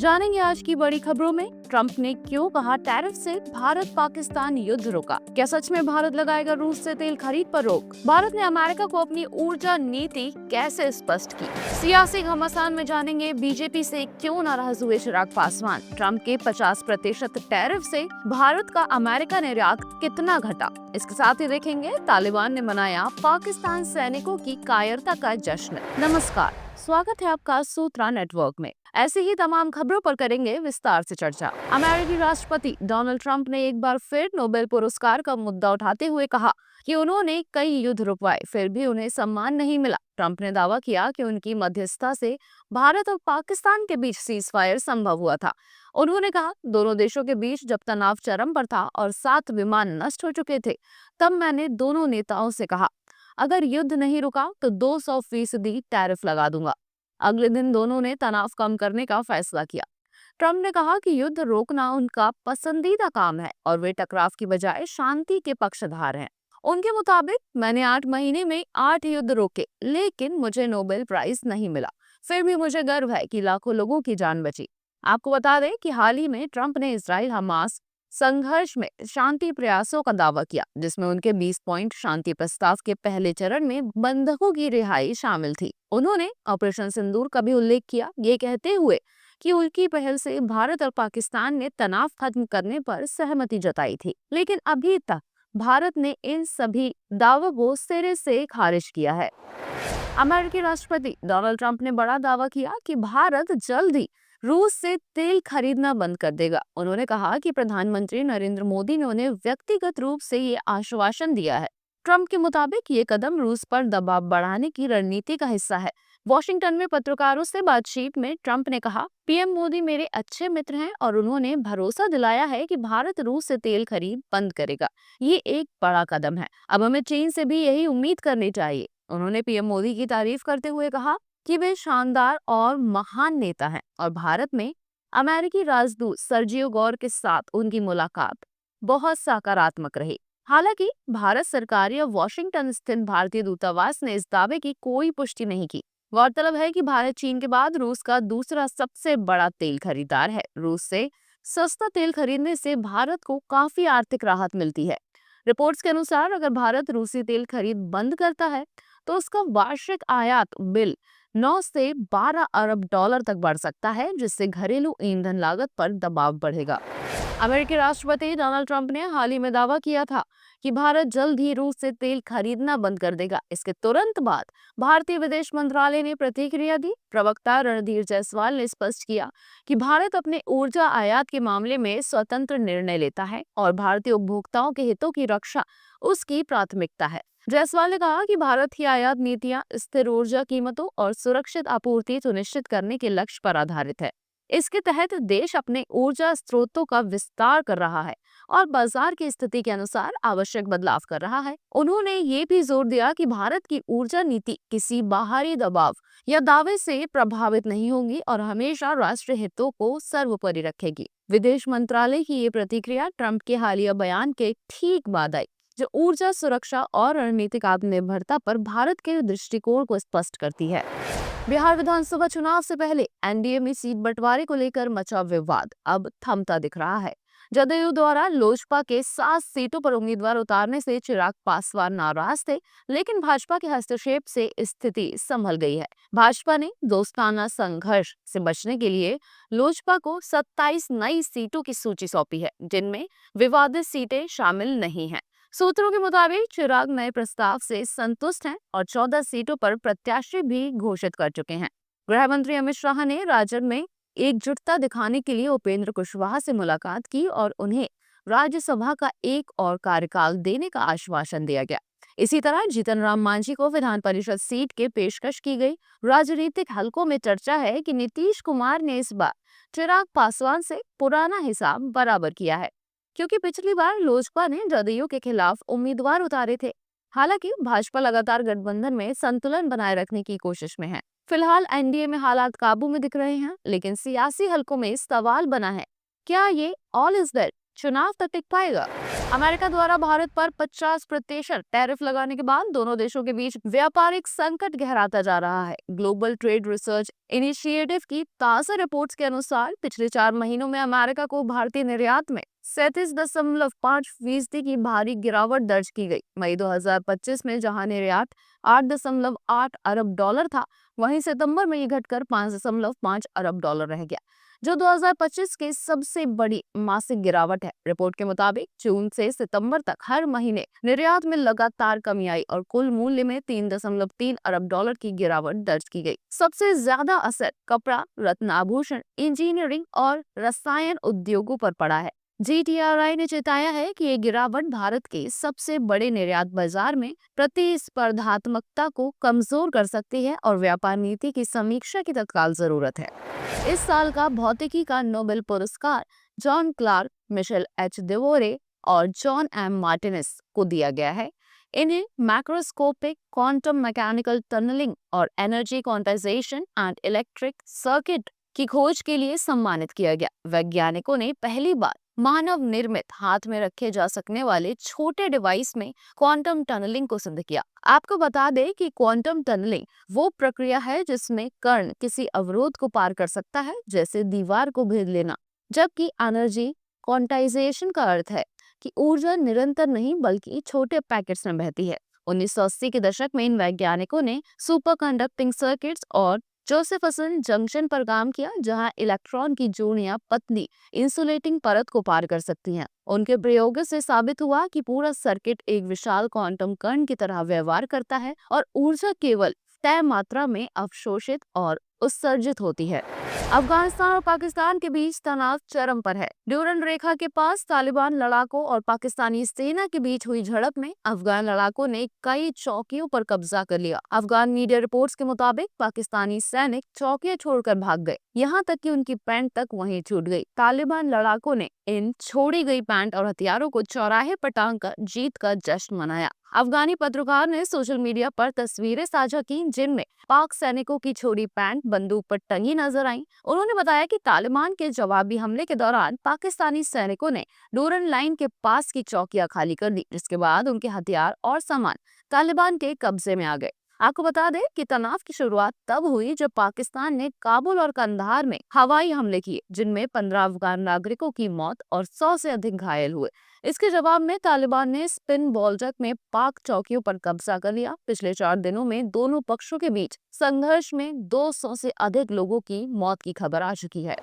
जानेंगे आज की बड़ी खबरों में। ट्रंप ने क्यों कहा टैरिफ से भारत पाकिस्तान युद्ध रोका? क्या सच में भारत लगाएगा रूस से तेल खरीद पर रोक? भारत ने अमेरिका को अपनी ऊर्जा नीति कैसे स्पष्ट की? सियासी घमासान में जानेंगे बीजेपी से क्यों नाराज हुए चिराग पासवान? ट्रंप के 50% टैरिफ से भारत का अमेरिका निर्यात कितना घटा? इसके साथ ही देखेंगे तालिबान ने मनाया पाकिस्तान सैनिकों की कायरता का जश्न। नमस्कार, स्वागत है आपका सूत्रा नेटवर्क में। ऐसे ही तमाम खबरों पर करेंगे विस्तार से चर्चा। अमेरिकी राष्ट्रपति डोनाल्ड ट्रंप ने एक बार फिर नोबेल पुरस्कार का मुद्दा उठाते हुए कहा कि उन्होंने कई युद्ध रुकवाए, फिर भी उन्हें सम्मान नहीं मिला। ट्रंप ने दावा किया कि उनकी मध्यस्थता से भारत और पाकिस्तान के बीच सीजफायर संभव हुआ था। उन्होंने कहा, दोनों देशों के बीच जब तनाव चरम पर था और 7 विमान नष्ट हो चुके थे, तब मैंने दोनों नेताओं से कहा, अगर युद्ध नहीं रुका तो 200% टैरिफ लगा दूंगा। अगले दिन दोनों ने तनाव कम करने का फैसला किया। ट्रंप ने कहा कि युद्ध रोकना उनका पसंदीदा काम है और वे टकराव की बजाय शांति के पक्षधर हैं। उनके मुताबिक, मैंने 8 महीने में 8 युद्ध रोके, लेकिन मुझे नोबेल प्राइज नहीं मिला। फिर भी मुझे गर्व है कि लाखों लोगों की जान बची। आपको बता दें कि हाल ही में ट्रंप ने इजराइल हमास संघर्ष में शांति प्रयासों का दावा किया, जिसमें उनके 20 पॉइंट शांति प्रस्ताव के पहले चरण में बंधकों की रिहाई शामिल थी। उन्होंने ऑपरेशन सिंदूर का भी उल्लेख किया, ये कहते हुए कि उनकी पहल से भारत और पाकिस्तान ने तनाव खत्म करने पर सहमति जताई थी। लेकिन अभी तक भारत ने इन सभी दावों को सिरे से खारिज किया है। अमेरिकी राष्ट्रपति डोनाल्ड ट्रंप ने बड़ा दावा किया कि भारत जल्द ही रूस से तेल खरीदना बंद कर देगा। उन्होंने कहा कि प्रधानमंत्री नरेंद्र मोदी ने उन्हें व्यक्तिगत रूप से ये आश्वासन दिया है। ट्रंप के मुताबिक ये कदम रूस पर दबाव बढ़ाने की रणनीति का हिस्सा है। वॉशिंगटन में पत्रकारों से बातचीत में ट्रंप ने कहा, पीएम मोदी मेरे अच्छे मित्र हैं और उन्होंने भरोसा दिलाया है कि भारत रूस से तेल खरीद बंद करेगा। ये एक बड़ा कदम है। अब हमें चीन से भी यही उम्मीद करनी चाहिए। उन्होंने पीएम मोदी की तारीफ करते हुए कहा कि वे शानदार और महान नेता हैं और भारत में अमेरिकी राजदूत सर्जियो गौर के साथ उनकी मुलाकात बहुत सकारात्मक रही। हालांकि भारत सरकार या वॉशिंगटन स्थित भारतीय दूतावास ने इस दावे की कोई पुष्टि नहीं की। गौरतलब है कि भारत चीन के बाद रूस का दूसरा सबसे बड़ा तेल खरीदार है। रूस से सस्ता तेल खरीदने से भारत को काफी आर्थिक राहत मिलती है। रिपोर्ट्स के अनुसार अगर भारत रूसी तेल खरीद बंद करता है तो उसका वार्षिक आयात बिल 9 से 12 अरब डॉलर तक बढ़ सकता है, जिससे घरेलू ईंधन लागत पर दबाव बढ़ेगा। अमेरिकी राष्ट्रपति डोनाल्ड ट्रंप ने हाल ही में दावा किया था कि भारत जल्द ही रूस से तेल खरीदना बंद कर देगा। इसके तुरंत बाद भारतीय विदेश मंत्रालय ने प्रतिक्रिया दी। प्रवक्ता रणधीर जायसवाल ने स्पष्ट किया कि भारत अपने ऊर्जा आयात के मामले में स्वतंत्र निर्णय लेता है और भारतीय उपभोक्ताओं के हितों की रक्षा उसकी प्राथमिकता है। जायसवाल ने कहा कि भारत की आयात नीतियां स्थिर ऊर्जा कीमतों और सुरक्षित आपूर्ति सुनिश्चित करने के लक्ष्य पर आधारित है। इसके तहत देश अपने ऊर्जा स्रोतों का विस्तार कर रहा है और बाजार की स्थिति के अनुसार आवश्यक बदलाव कर रहा है। उन्होंने ये भी जोर दिया कि भारत की ऊर्जा नीति किसी बाहरी दबाव या दावे से प्रभावित नहीं होगी और हमेशा राष्ट्रीय हितों को सर्वोपरि रखेगी। विदेश मंत्रालय की ये प्रतिक्रिया ट्रंप के हालिया बयान के ठीक बाद आई, जो ऊर्जा सुरक्षा और रणनीतिक आत्मनिर्भरता पर भारत के दृष्टिकोण को स्पष्ट करती है। बिहार विधानसभा चुनाव से पहले एनडीए में सीट बंटवारे को लेकर मचा विवाद अब थमता दिख रहा है। जदयू द्वारा लोजपा के 7 सीटों पर उम्मीदवार उतारने से चिराग पासवान नाराज थे, लेकिन भाजपा के हस्तक्षेप से स्थिति संभल गई है। भाजपा ने दोस्ताना संघर्ष से बचने के लिए लोजपा को 27 नई सीटों की सूची सौंपी है, जिनमें विवादित सीटें शामिल नहीं हैं। सूत्रों के मुताबिक चिराग नए प्रस्ताव से संतुष्ट हैं और 14 सीटों पर प्रत्याशी भी घोषित कर चुके हैं। गृह मंत्री अमित शाह ने राजद में एकजुटता दिखाने के लिए उपेंद्र कुशवाहा से मुलाकात की और उन्हें राज्यसभा का एक और कार्यकाल देने का आश्वासन दिया गया। इसी तरह जीतन राम मांझी को विधान परिषद सीट के पेशकश की गई। राजनीतिक हलकों में चर्चा है कि नीतीश कुमार ने इस बार चिराग पासवान से पुराना हिसाब बराबर किया है, क्योंकि पिछली बार लोजपा ने जदयू के खिलाफ उम्मीदवार उतारे थे। हालांकि भाजपा लगातार गठबंधन में संतुलन बनाए रखने की कोशिश में है। फिलहाल एनडीए में हालात काबू में दिख रहे हैं, लेकिन सियासी हलकों में सवाल बना है, क्या ये ऑल इज वेल चुनाव तक टिक पाएगा? अमेरिका द्वारा भारत पर 50% टैरिफ लगाने के बाद दोनों देशों के बीच व्यापारिक संकट गहराता जा रहा है। ग्लोबल ट्रेड रिसर्च इनिशिएटिव की ताजा रिपोर्ट्स के अनुसार पिछले 4 महीनों में अमेरिका को भारतीय निर्यात में 37.5% की भारी गिरावट दर्ज की गई। मई 2025 में जहां निर्यात 8.8 अरब डॉलर था, वहीं सितंबर में ये घटकर 5.5 अरब डॉलर रह गया, जो 2025 की सबसे बड़ी मासिक गिरावट है। रिपोर्ट के मुताबिक जून से सितंबर तक हर महीने निर्यात में लगातार कमी आई और कुल मूल्य में 3.3 अरब डॉलर की गिरावट दर्ज की गई। सबसे ज्यादा असर कपड़ा, रत्न आभूषण, इंजीनियरिंग और रसायन उद्योगों पर पड़ा है। जीटीआरआई ने चेताया है कि ये गिरावट भारत के सबसे बड़े निर्यात बाजार में प्रतिस्पर्धात्मकता को कमजोर कर सकती है और व्यापार नीति की समीक्षा की तत्काल जरूरत है। इस साल का भौतिकी का नोबेल पुरस्कार जॉन क्लार्क, मिशेल एच देवोरे और जॉन एम मार्टिनेस को दिया गया है। इन्हें मैक्रोस्कोपिक क्वांटम मैकेनिकल टनलिंग और energy quantization and electric circuit की खोज के लिए सम्मानित किया गया। वैज्ञानिकों ने पहली बार मानव निर्मित हाथ में रखे जा सकने वाले छोटे डिवाइस में क्वांटम टनलिंग को सिद्ध किया। आपको बता दें कि क्वांटम टनलिंग वो प्रक्रिया है जिसमें कण किसी अवरोध को पार कर सकता है, जैसे दीवार को भेद लेना, जबकि एनर्जी क्वांटाइजेशन का अर्थ है कि ऊर्जा निरंतर नहीं बल्कि छोटे पैकेट्स में बहती है। 1980 के दशक में इन वैज्ञानिकों ने सुपर कंडक्टिंग सर्किट्स और जोसेफसन जंक्शन पर काम किया, जहां इलेक्ट्रॉन की जोड़ियां पतली इंसुलेटिंग परत को पार कर सकती हैं। उनके प्रयोगों से साबित हुआ कि पूरा सर्किट एक विशाल क्वांटम कण की तरह व्यवहार करता है और ऊर्जा केवल तय मात्रा में अवशोषित और उत्सर्जित होती है। अफगानिस्तान और पाकिस्तान के बीच तनाव चरम पर है। ड्यूरन रेखा के पास तालिबान लड़ाकों और पाकिस्तानी सेना के बीच हुई झड़प में अफगान लड़ाकों ने कई चौकियों पर कब्जा कर लिया। अफगान मीडिया रिपोर्ट्स के मुताबिक पाकिस्तानी सैनिक चौकियां छोड़कर भाग गए, यहाँ तक कि उनकी पैंट तक वहीं छूट गई। तालिबान लड़ाकों ने इन छोड़ी गई पैंट और हथियारों को चौराहे पर टांग कर जीत का जश्न मनाया। अफगानी पत्रकार ने सोशल मीडिया पर तस्वीरें साझा की जिनमें पाक सैनिकों की छोड़ी पैंट बंदूक पर टंगी नजर आई। उन्होंने बताया कि तालिबान के जवाबी हमले के दौरान पाकिस्तानी सैनिकों ने डोरन लाइन के पास की चौकियां खाली कर दी, जिसके बाद उनके हथियार और सामान तालिबान के कब्जे में आ गए। आपको बता दें कि तनाव की शुरुआत तब हुई जब पाकिस्तान ने काबुल और कंधार में हवाई हमले किए, जिनमें 15 अफगान नागरिकों की मौत और 100 से अधिक घायल हुए। इसके जवाब में तालिबान ने स्पिन बोल्टक में पाक चौकियों पर कब्जा कर लिया। पिछले 4 दिनों में दोनों पक्षों के बीच संघर्ष में 200 से अधिक लोगों की मौत की खबर आ चुकी है।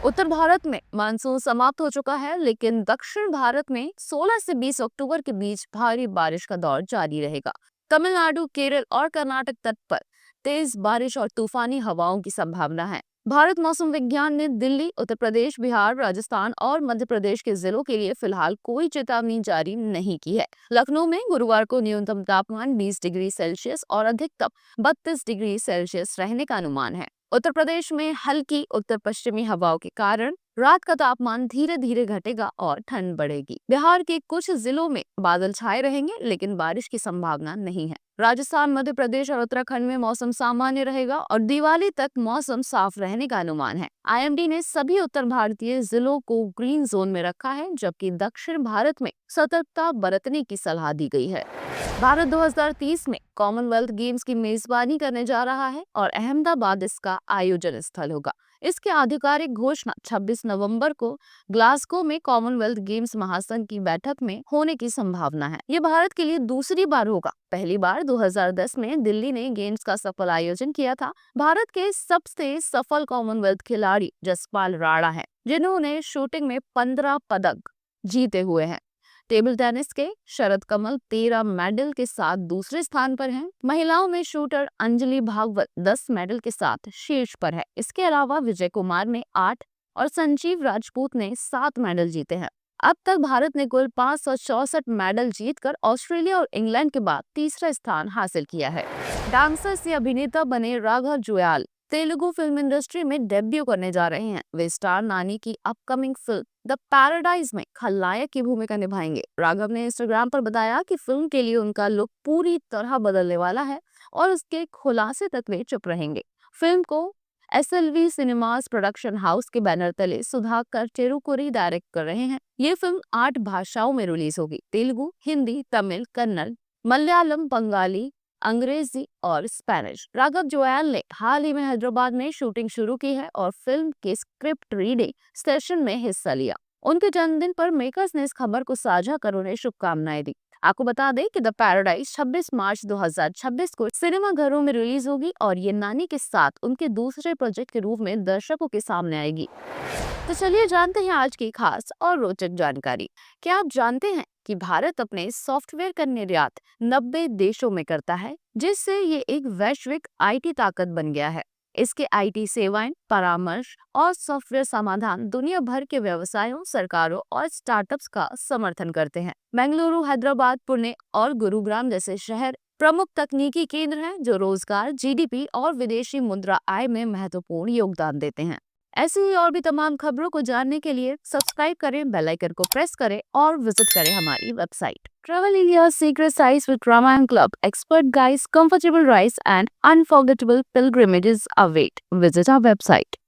उत्तर भारत में मानसून समाप्त हो चुका है, लेकिन दक्षिण भारत में 16 से 20 अक्टूबर के बीच भारी बारिश का दौर जारी रहेगा। तमिलनाडु, केरल और कर्नाटक तट पर तेज बारिश और तूफानी हवाओं की संभावना है। भारत मौसम विज्ञान ने दिल्ली, उत्तर प्रदेश, बिहार, राजस्थान और मध्य प्रदेश के जिलों के लिए फिलहाल कोई चेतावनी जारी नहीं की है। लखनऊ में गुरुवार को न्यूनतम तापमान 20 डिग्री सेल्सियस और अधिकतम 32 डिग्री सेल्सियस रहने का अनुमान है। उत्तर प्रदेश में हल्की उत्तर पश्चिमी हवाओं के कारण रात का तापमान धीरे धीरे घटेगा और ठंड बढ़ेगी। बिहार के कुछ जिलों में बादल छाए रहेंगे, लेकिन बारिश की संभावना नहीं है। राजस्थान, मध्य प्रदेश और उत्तराखंड में मौसम सामान्य रहेगा और दिवाली तक मौसम साफ रहने का अनुमान है। आईएमडी ने सभी उत्तर भारतीय जिलों को ग्रीन जोन में रखा है, जबकि दक्षिण भारत में सतर्कता बरतने की सलाह दी गई है। भारत 2030 में कॉमनवेल्थ गेम्स की मेजबानी करने जा रहा है और अहमदाबाद इसका आयोजन स्थल होगा। इसकी आधिकारिक घोषणा 26 नवंबर को ग्लासगो में कॉमनवेल्थ गेम्स महासंघ की बैठक में होने की संभावना है। ये भारत के लिए दूसरी बार होगा। पहली बार 2010 में दिल्ली ने गेम्स का सफल आयोजन किया था। भारत के सबसे सफल कॉमनवेल्थ खिलाड़ी जसपाल राणा है, जिन्होंने शूटिंग में 15 पदक जीते हुए हैं। टेबल टेनिस के शरद कमल 13 मेडल के साथ दूसरे स्थान पर हैं। महिलाओं में शूटर अंजलि भागवत 10 मेडल के साथ शीर्ष पर है। इसके अलावा विजय कुमार ने 8 और संजीव राजपूत ने 7 मेडल जीते हैं। अब तक भारत ने कुल 564 मेडल जीतकर ऑस्ट्रेलिया और इंग्लैंड के बाद तीसरा स्थान हासिल किया है। डांसर से अभिनेता बने राघव जुयाल तेलुगु फिल्म इंडस्ट्री में डेब्यू करने जा रहे हैं। वे स्टार नानी की अपकमिंग फिल्म द पैराडाइज में खलनायक की भूमिका निभाएंगे। राघव ने इंस्टाग्राम पर बताया कि फिल्म के लिए उनका लुक पूरी तरह बदलने वाला है और उसके खुलासे तक वे चुप रहेंगे। फिल्म को SLV सिनेमास प्रोडक्शन हाउस के बैनर तले सुधाकर चेरुकुरी डायरेक्ट कर रहे हैं। ये फिल्म 8 भाषाओं में रिलीज होगी: तेलुगु, हिंदी, तमिल, कन्नड़, मलयालम, बंगाली, अंग्रेजी और स्पेनिश। राघव जुएल ने हाल ही में हैदराबाद में शूटिंग शुरू की है और फिल्म के स्क्रिप्ट रीडिंग सेशन में हिस्सा लिया। उनके जन्मदिन पर मेकर्स ने इस खबर को साझा कर उन्हें शुभकामनाएं दी। आपको बता दें कि द पैराडाइज 26 मार्च 2026 को सिनेमाघरों में रिलीज होगी और ये नानी के साथ उनके दूसरे प्रोजेक्ट के रूप में दर्शकों के सामने आएगी। तो चलिए जानते हैं आज की खास और रोचक जानकारी। क्या आप जानते हैं कि भारत अपने सॉफ्टवेयर का निर्यात 90 देशों में करता है, जिससे ये एक वैश्विक IT ताकत बन गया है। इसके IT सेवाएं, परामर्श और सॉफ्टवेयर समाधान दुनिया भर के व्यवसायों, सरकारों और स्टार्टअप्स का समर्थन करते हैं। बेंगलुरु, हैदराबाद, पुणे और गुरुग्राम जैसे शहर प्रमुख तकनीकी केंद्र हैं जो रोजगार, GDP और विदेशी मुद्रा आय में महत्वपूर्ण योगदान देते हैं। ऐसी ही और भी तमाम खबरों को जानने के लिए सब्सक्राइब करें, बेल आइकन को प्रेस करें और विजिट करें हमारी website. Travel India's secret sites with Ramayan Club, expert guides, comfortable rides and unforgettable pilgrimages await. Visit our website.